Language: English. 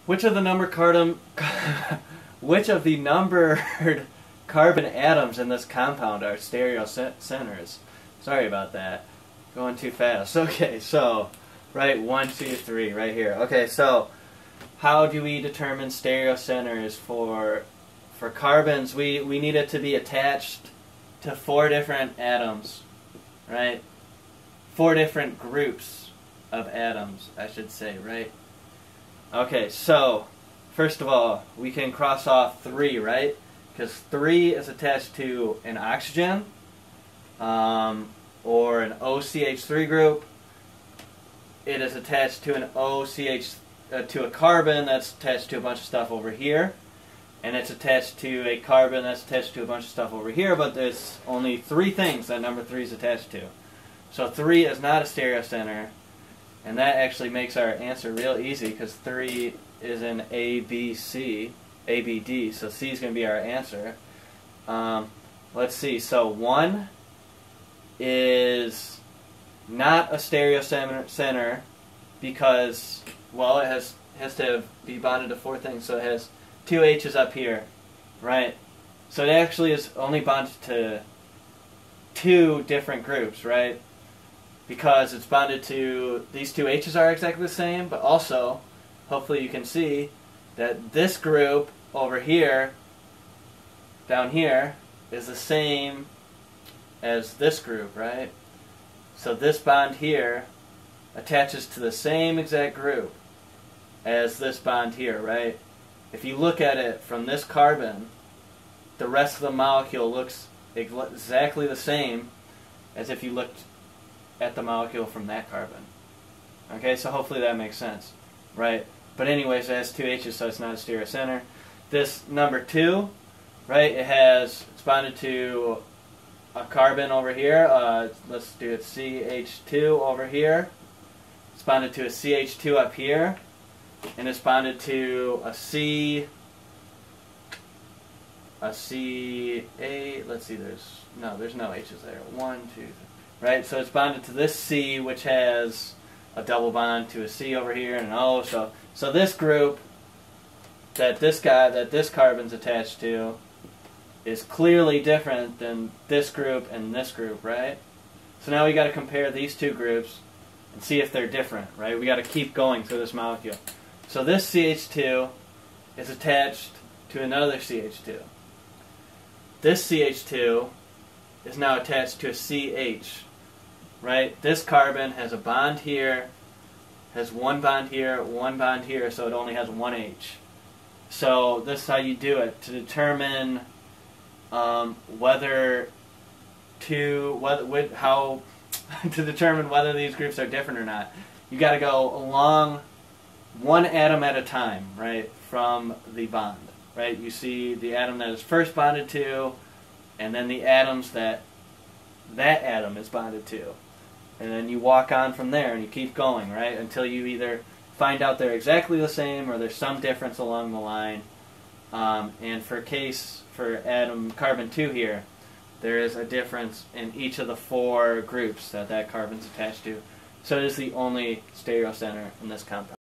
Which of the which of the numbered carbon atoms in this compound are stereocenters? Sorry about that. Going too fast. Okay, so right, 1, 2, 3, right here. Okay, so how do we determine stereocenters for carbons? We need it to be attached to 4 different atoms, right? 4 different groups of atoms, I should say, right? Okay, so first of all, we can cross off 3, right? Because 3 is attached to an oxygen or an OCH3 group. It is attached to an to a carbon that's attached to a bunch of stuff over here, and it's attached to a carbon that's attached to a bunch of stuff over here. But there's only 3 things that number 3 is attached to. So 3 is not a stereocenter. And that actually makes our answer real easy because 3 is in A, B, C, A, B, D. So C is going to be our answer. Let's see. So 1 is not a stereocenter because, well, it has to be bonded to 4 things. So it has 2 H's up here, right? So it actually is only bonded to 2 different groups, right? Because it's bonded to, these 2 H's are exactly the same, but also, hopefully you can see that this group over here, down here, is the same as this group, right? So this bond here attaches to the same exact group as this bond here, right? If you look at it from this carbon, the rest of the molecule looks exactly the same as if you looked at the molecule from that carbon. Okay, so hopefully that makes sense, right? But anyways, it has 2 H's, so it's not a stereocenter. This number 2, right, it's bonded to a carbon over here. Let's do it, CH2 over here. It's bonded to a CH2 up here. And it's bonded to a C, let's see, there's no H's there. 1, 2, 3. Right, so it's bonded to this C, which has a double bond to a C over here and an O. So this group that this carbon's attached to is clearly different than this group and this group, right? So now we got to compare these 2 groups and see if they're different, right? We got to keep going through this molecule. So this CH2 is attached to another CH2. This CH2 is now attached to a CH. Right? This carbon has a bond here, has 1 bond here, 1 bond here, so it only has 1 H. So this is how you do it to determine whether these groups are different or not. You got to go along 1 atom at a time, right, from the bond. Right? You see the atom that is first bonded to, and then the atoms that atom is bonded to. And then you walk on from there and you keep going, right, until you either find out they're exactly the same or there's some difference along the line. And for carbon 2 here, there is a difference in each of the 4 groups that carbon's attached to. So it is the only stereocenter in this compound.